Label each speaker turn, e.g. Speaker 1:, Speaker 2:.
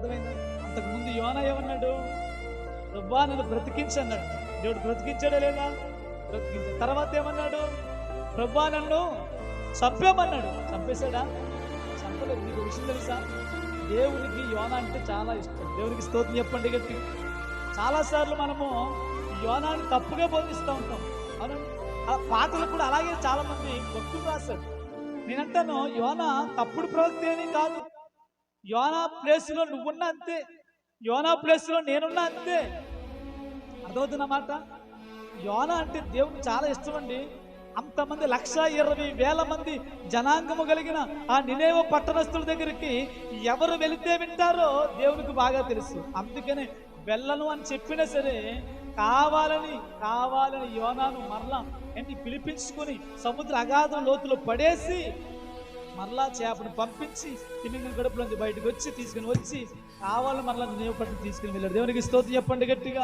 Speaker 1: అర్థమైందా? అంతకుముందు యోనా ఏమన్నాడు? ప్రభువా నన్ను బ్రతికించు అన్నాడు. దేవుడు బ్రతికించాడా లేదా? బ్రతికించాడు. తర్వాత ఏమన్నాడు? ప్రభువా నన్ను చంపేమన్నాడు. చంపేశాడా? చంపలేదు. నీకు విషయం తెలుసా? దేవునికి యోనా అంటే చాలా ఇష్టం. దేవునికి స్తోత్రం చెప్పండి గట్టి. చాలాసార్లు మనము యోనాని తప్పుగా బోధిస్తూ ఉంటాం. అవును, ఆ పాటలు కూడా అలాగే చాలా మంది భక్తులు రాశారు. నేనంటాను యోనా తప్పుడు ప్రవక్త ఏమీ కాదు. యోనా ప్లేస్లో నువ్వున్నా అంతే, యోనా ప్లేస్లో నేనున్నా అంతే. అర్థమవుతున్నమాట? యోనా అంటే దేవునికి చాలా ఇష్టం అండి. అంతమంది 1,20,000 మంది జనాంగము కలిగిన ఆ నినేవె పట్టణస్థుల దగ్గరికి ఎవరు వెళితే వింటారో దేవునికి బాగా తెలుసు. అందుకనే వెళ్ళను అని చెప్పినా సరే కావాలని యోనాను మరలా పిలిపించుకొని సముద్ర అగాధం లోతులో పడేసి మరలా చేపను పంపించి తిమింగల గడుపులోంచి బయటకు వచ్చి తీసుకుని వచ్చి కావాలని మరలా నినేవె పట్టణం తీసుకుని వెళ్ళాడు. దేవునికి స్తోత్రం చెప్పండి గట్టిగా.